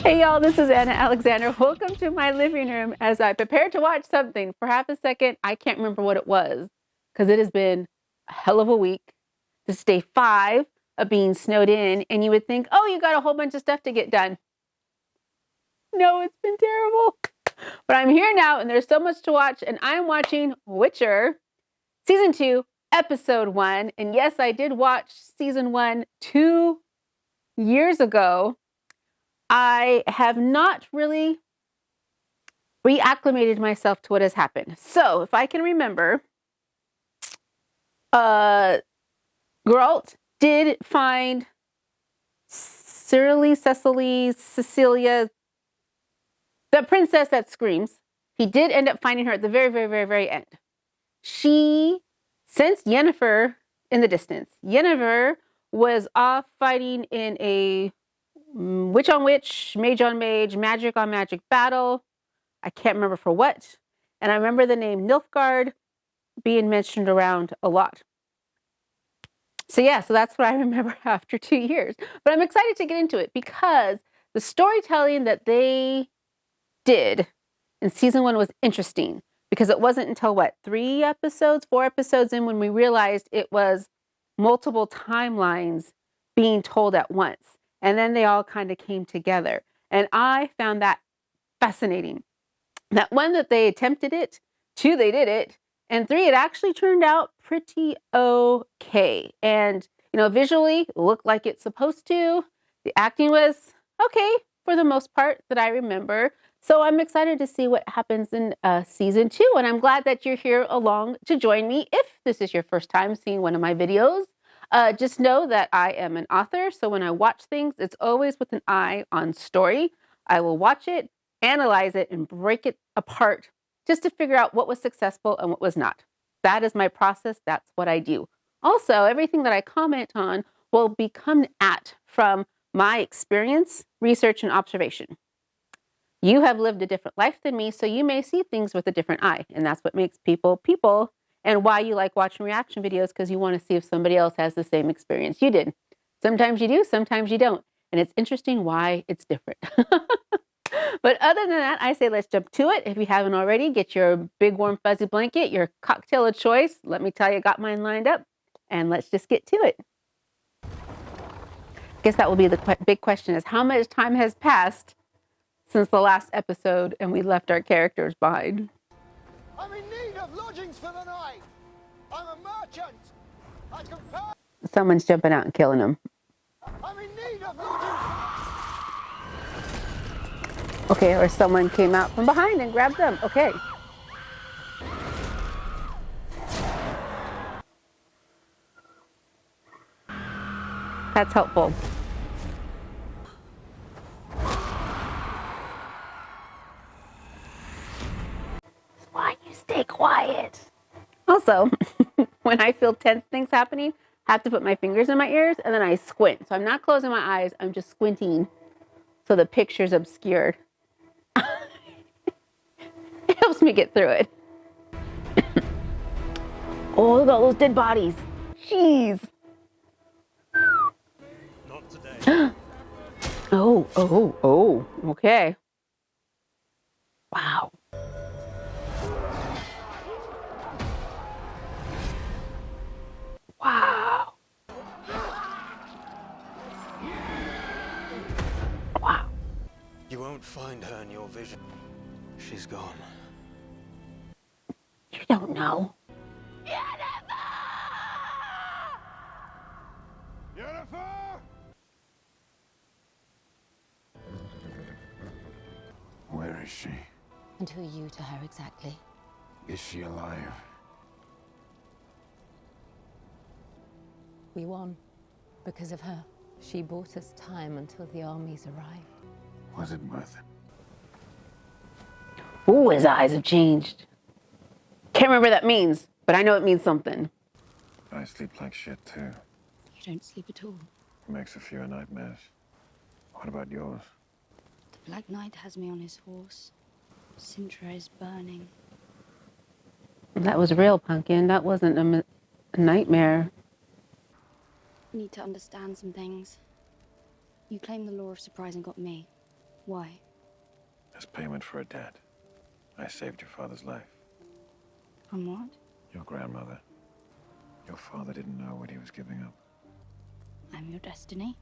Hey y'all, this is Anna Alexander. Welcome to my living room as I prepare to watch something. For half a second, I can't remember what it was because it has been a hell of a week. This is day 5 of being snowed in, and you would think, oh, you got a whole bunch of stuff to get done. No, it's been terrible. But I'm here now, and there's so much to watch, and I'm watching Witcher Season 2, Episode 1. And yes, I did watch Season 1 2 years ago. I have not really reacclimated myself to what has happened. So, if I can remember, Geralt did find Cecilia, the princess that screams. He did end up finding her at the very, very, very, very end. She sensed Yennefer in the distance. Yennefer was off fighting in a witch on witch, mage on mage, magic on magic battle. I can't remember for what. And I remember the name Nilfgaard being mentioned around a lot. So that's what I remember after 2 years. But I'm excited to get into it because the storytelling that they did in season 1 was interesting because it wasn't until 4 episodes in when we realized it was multiple timelines being told at once. And then they all kind of came together. And I found that fascinating. That 1, that they attempted it, 2, they did it, and 3, it actually turned out pretty okay. And, visually it looked like it's supposed to. The acting was okay for the most part that I remember. So I'm excited to see what happens in season 2. And I'm glad that you're here along to join me. If this is your first time seeing one of my videos, just know that I am an author. So when I watch things, it's always with an eye on story. I will watch it, analyze it, and break it apart just to figure out what was successful and what was not. That is my process. That's what I do. Also, everything that I comment on will become from my experience, research, and observation. You have lived a different life than me, so you may see things with a different eye. And that's what makes people people and why you like watching reaction videos, because you want to see if somebody else has the same experience you did. Sometimes you do, sometimes you don't. And it's interesting why it's different. But other than that, I say let's jump to it. If you haven't already, get your big warm fuzzy blanket, your cocktail of choice. Let me tell you, I got mine lined up. And let's just get to it. I guess that will be the big question is how much time has passed since the last episode and we left our characters behind. I'm in need of lodgings for the night. I'm a merchant. I can pay. Someone's jumping out and killing him. I'm in need of lodgings. Okay, or someone came out from behind and grabbed them. Okay. That's helpful. That's why you stay quiet. Also, when I feel tense things happening, I have to put my fingers in my ears and then I squint. So I'm not closing my eyes, I'm just squinting so the picture's obscured. It helps me get through it. Oh, look at all those dead bodies. Jeez. Not today. Oh, okay. Wow. Wow. Wow. You won't find her in your vision. She's gone. You don't know. Yennefer! Where is she? And who are you to her exactly? Is she alive? We won because of her. She bought us time until the armies arrived. Was it worth it? Ooh, his eyes have changed. Can't remember what that means, but I know it means something. I sleep like shit too. You don't sleep at all. Makes a few nightmares. What about yours? The Black Knight has me on his horse. Sintra is burning. That was real, Pumpkin. That wasn't a nightmare. You need to understand some things. You claimed the law of surprise and got me. Why? As payment for a debt, I saved your father's life. From what? Your grandmother. Your father didn't know what he was giving up. I'm your destiny.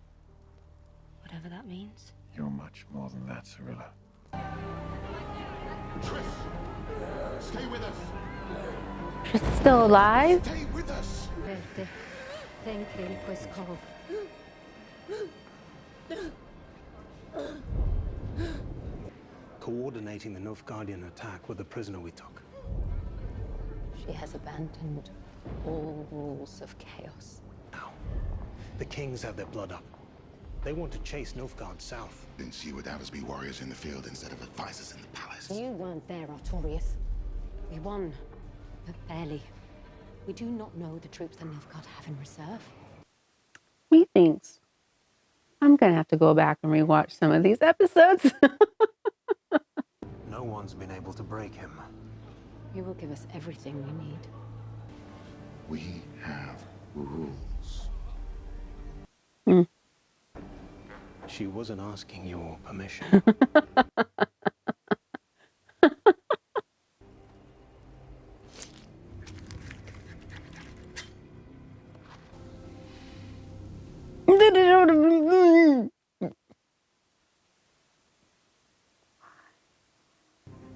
Whatever that means. You're much more than that, Cirilla. Triss, stay with us. She's still alive? Stay with us. Verde, ten tempo escov. Coordinating the Nilfgaardian attack with the prisoner we took. She has abandoned all rules of chaos. Now, the kings have their blood up. They want to chase Nilfgaard south. Then she would have us be warriors in the field instead of advisors in the palace. You weren't there, Artorius. We won, but barely. We do not know the troops that Nilfgaard have in reserve. Methinks I'm gonna have to go back and rewatch some of these episodes. No one's been able to break him. He will give us everything we need. We have rules. She wasn't asking your permission.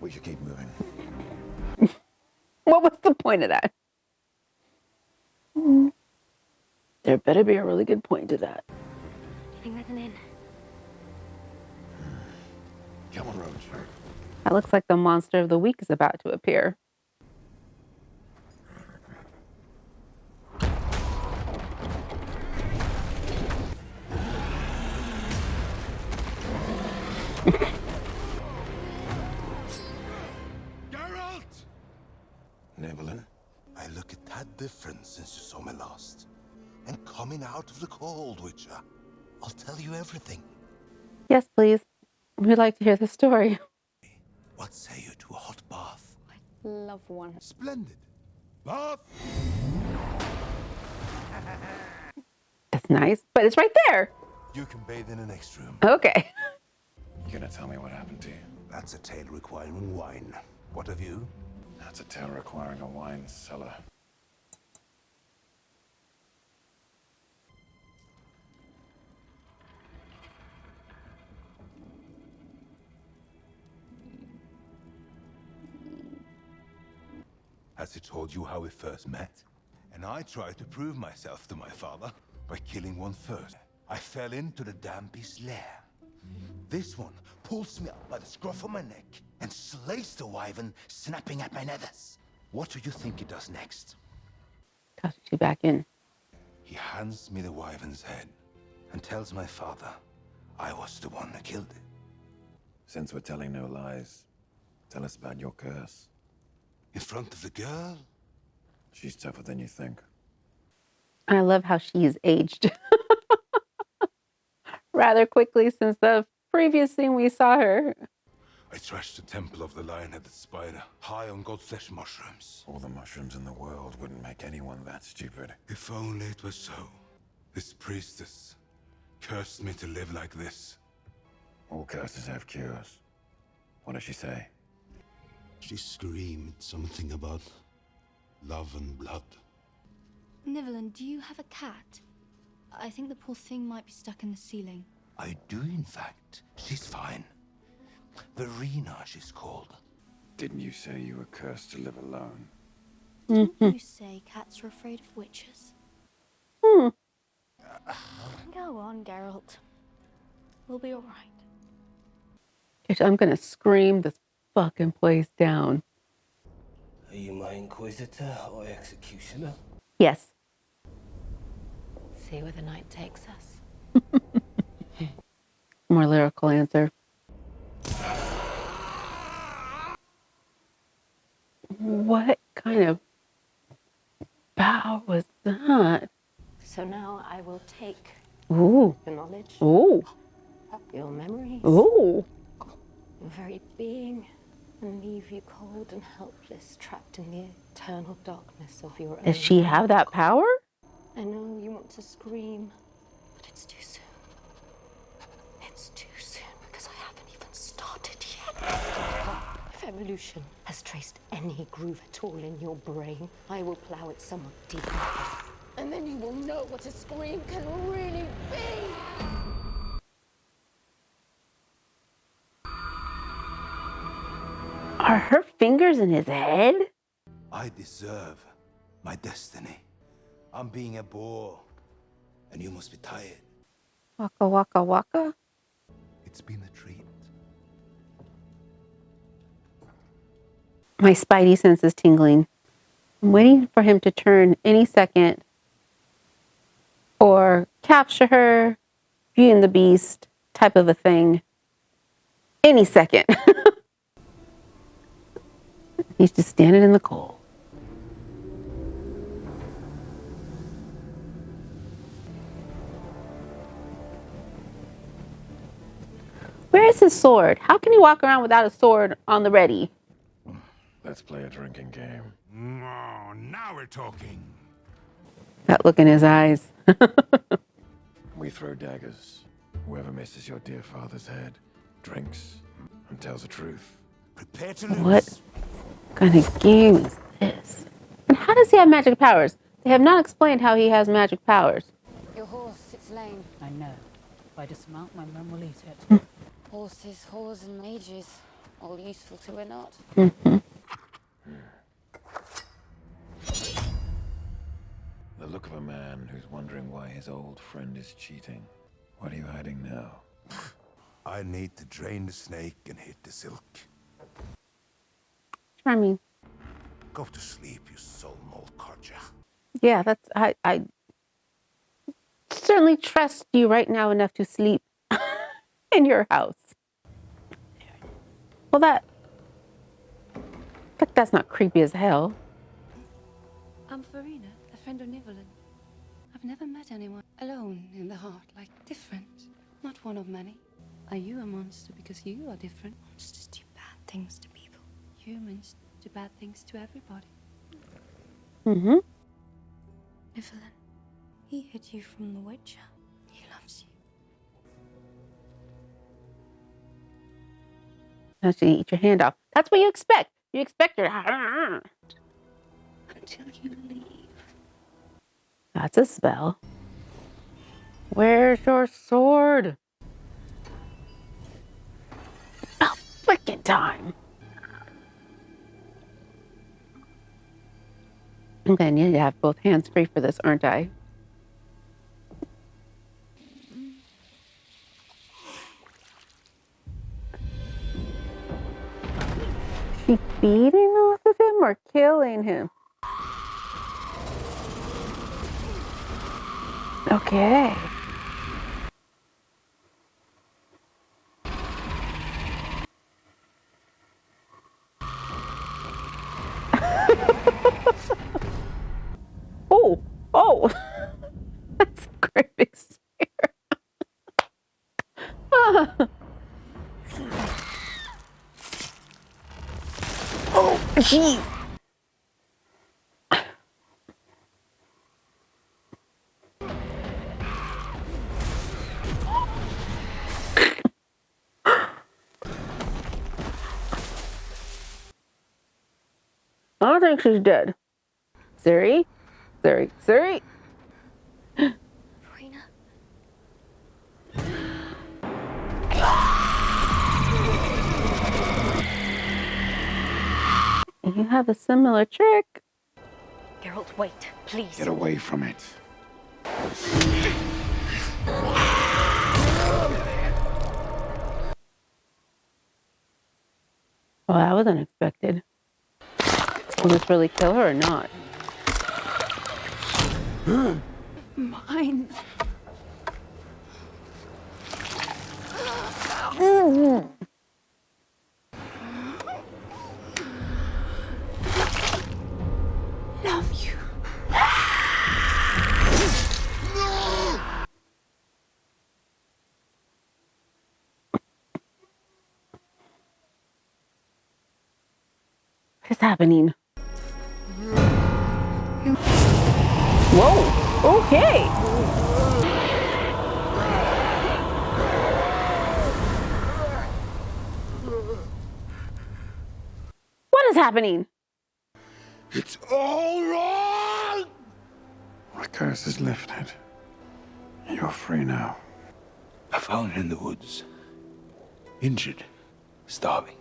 We should keep moving. What was the point of that? There better be a really good point to that. Getting written in. Come on, Roach. That looks like the monster of the week is about to appear. Geralt! Evelyn, I look at that difference since you saw me last. And coming out of the cold, Witcher. I'll tell you everything. Yes, please. We'd like to hear the story. What say you to a hot bath? Love one. Splendid. Bath! That's nice, but it's right there. You can bathe in the next room. Okay. You gonna tell me what happened to you? That's a tale requiring wine. What of you? That's a tale requiring a wine cellar. Has he told you how we first met? And I tried to prove myself to my father by killing one first. I fell into the damn beast's lair. This one pulls me up by the scruff of my neck and slays the wyvern, snapping at my nethers. What do you think he does next? Tosses you back in. He hands me the wyvern's head and tells my father I was the one that killed it. Since we're telling no lies, tell us about your curse. In front of the girl? She's tougher than you think. I love how she's aged rather quickly since the previous scene we saw her. I trashed the temple of the lion-headed spider, high on goldflesh mushrooms. All the mushrooms in the world wouldn't make anyone that stupid. If only it was so. This priestess cursed me to live like this. All curses have cures. What does she say? She screamed something about love and blood. Nivelin, do you have a cat? I think the poor thing might be stuck in the ceiling. I do, in fact. She's fine. Verena, she's called. Didn't you say you were cursed to live alone? Didn't you say cats are afraid of witches? Hmm. Go on, Geralt. We'll be all right. I'm gonna scream this fucking place down. Are you my inquisitor or executioner? Yes. See where the night takes us. More lyrical answer. What kind of bow was that? So now I will take Ooh. your knowledge, Ooh. your memories, Ooh. your very being, and leave you cold and helpless, trapped in the eternal darkness of your own. Does she have that power? I know you want to scream, but it's too soon. It's too soon because I haven't even evolution has traced any groove at all in your brain, I will plow it somewhat deeper. And then you will know what a scream can really be. Are her fingers in his head? I deserve my destiny. I'm being a bore, and you must be tired. Waka waka waka. It's been a treat. My spidey sense is tingling. I'm waiting for him to turn any second or capture her, Beauty and the Beast type of a thing. Any second. He's just standing in the cold. Where is his sword? How can he walk around without a sword on the ready? Let's play a drinking game. Oh, now we're talking. That look in his eyes. We throw daggers. Whoever misses your dear father's head drinks and tells the truth. Prepare to lose. What kind of game is this? And how does he have magic powers? They have not explained how he has magic powers. Your horse, it's lame. I know. If I dismount, my mum will eat it. Horses, whores, and mages. All useful to a knot. Mm-hmm. The look of a man who's wondering why his old friend is cheating. What are you hiding now? I need to drain the snake and hit the silk. Charming. Go to sleep, you soul mold Karja. Yeah, that's I certainly trust you right now enough to sleep in your house. Well, that's not creepy as hell. I'm Farina, a friend of Nivellen. I've never met anyone alone in the heart, like different, not one of many. Are you a monster because you are different? Monsters do bad things to people. Humans do bad things to everybody. Mm-hmm. Nivellen, he hid you from the Witcher. He loves you. Actually, eat your hand off. That's what you expect. You expect your Until you leave. That's a spell. Where's your sword? About freaking time. I'm gonna need to have both hands free for this, aren't I? She feeding off of him or killing him? Okay. Oh, that's a great big spear. Oh, jeez. I don't think she's dead. Ciri? Ciri? Farina. You have a similar trick. Geralt, wait, please. Get away from it. Well, that was unexpected. Will this really kill her or not? Mine. Love you. What is happening? Whoa, okay. happening? It's all wrong! The curse is lifted. You're free now. I found her in the woods. Injured. Starving.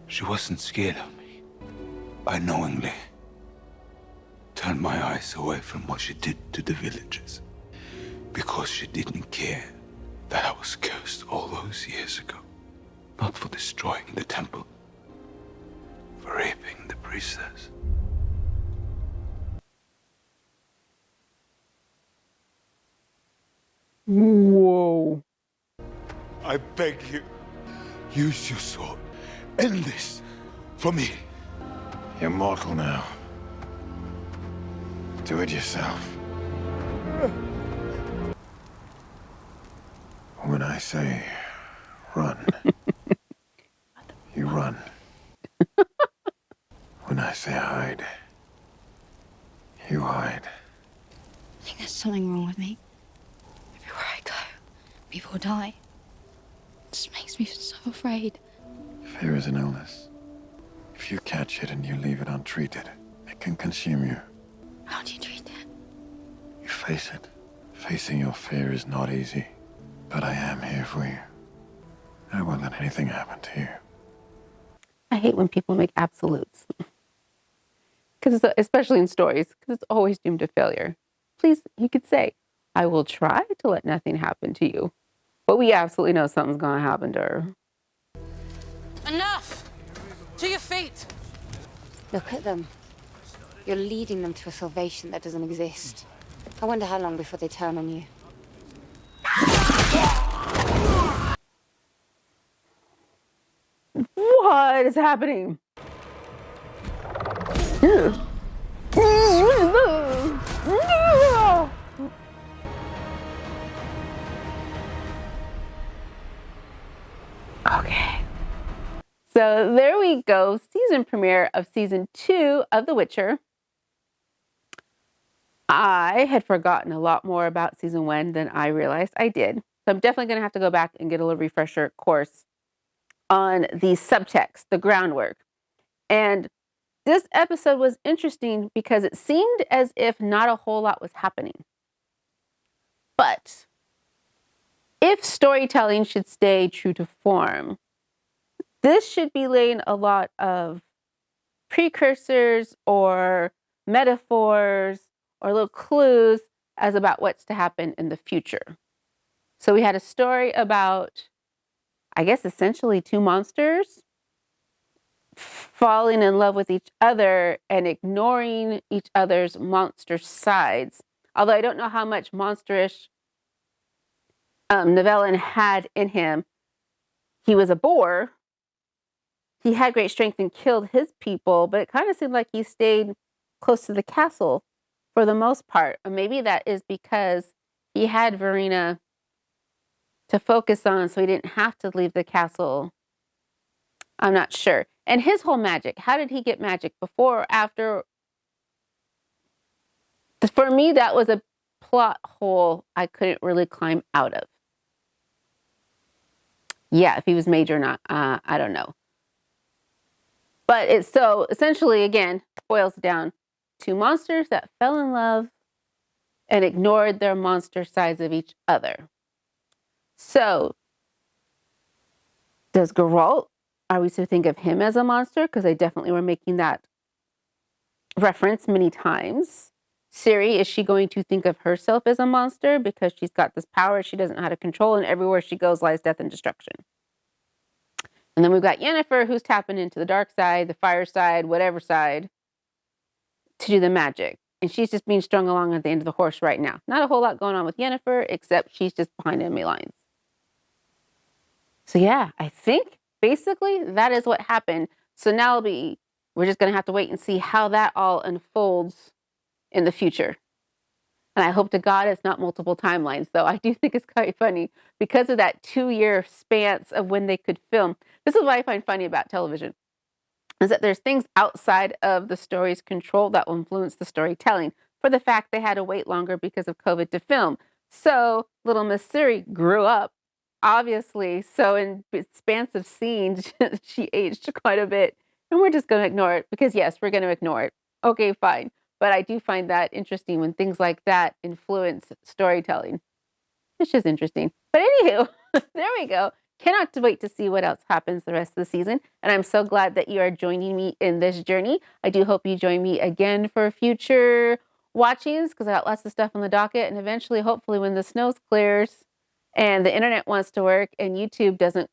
She wasn't scared of me. I knowingly turned my eyes away from what she did to the villagers. Because she didn't care that I was cursed all those years ago. Not for destroying the temple. For raping the priestess. Whoa. I beg you, use your sword. End this for me. You're mortal now. Do it yourself. When I say run, you run. When I say hide, you hide. I think there's something wrong with me. Everywhere I go, people die. It just makes me so afraid. Fear is an illness. If you catch it and you leave it untreated, it can consume you. How do you treat it? You face it. Facing your fear is not easy, but I am here for you. I won't let anything happen to you. I hate when people make absolutes. Because especially in stories, because it's always doomed to failure. Please, you could say, I will try to let nothing happen to you. But we absolutely know something's going to happen to her. Enough! To your feet! Look at them. You're leading them to a salvation that doesn't exist. I wonder how long before they turn on you. What is happening? Okay. So there we go. Season premiere of season 2 of The Witcher. I had forgotten a lot more about season 1 than I realized I did. So I'm definitely going to have to go back and get a little refresher course on the subtext, the groundwork. And this episode was interesting because it seemed as if not a whole lot was happening. But if storytelling should stay true to form, this should be laying a lot of precursors or metaphors or little clues as about what's to happen in the future. So we had a story about, I guess, essentially 2 monsters falling in love with each other and ignoring each other's monster sides. Although I don't know how much monsterish Nivellen had in him. He was a boar. He had great strength and killed his people, but it kind of seemed like he stayed close to the castle for the most part. Or maybe that is because he had Verena to focus on, so he didn't have to leave the castle. I'm not sure. And his whole magic, how did he get magic before or after? For me, that was a plot hole I couldn't really climb out of. Yeah, if he was mage or not, I don't know. But it's so essentially, again, boils down to monsters that fell in love and ignored their monster sides of each other. So, does Geralt, are we to think of him as a monster? Because they definitely were making that reference many times. Ciri, is she going to think of herself as a monster because she's got this power she doesn't know how to control, and everywhere she goes lies death and destruction? And then we've got Yennefer, who's tapping into the dark side, the fire side, whatever side, to do the magic. And she's just being strung along at the end of the horse right now. Not a whole lot going on with Yennefer, except she's just behind enemy lines. So yeah, I think basically that is what happened. So now we're just going to have to wait and see how that all unfolds in the future. And I hope to God it's not multiple timelines, though. I do think it's quite funny because of that 2-year span of when they could film. This is what I find funny about television, is that there's things outside of the story's control that will influence the storytelling, for the fact they had to wait longer because of COVID to film. So little Miss Ciri grew up, obviously. So in spans of scenes, she aged quite a bit And we're just going to ignore it because, yes, we're going to ignore it. Okay, fine. But I do find that interesting when things like that influence storytelling. It's just interesting. But anywho, there we go. Cannot wait to see what else happens the rest of the season. And I'm so glad that you are joining me in this journey. I do hope you join me again for future watchings because I got lots of stuff on the docket. And eventually, hopefully, when the snow clears and the internet wants to work and YouTube doesn't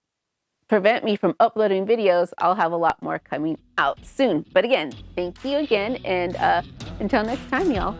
prevent me from uploading videos, I'll have a lot more coming out soon. But again, thank you again. And until next time, y'all.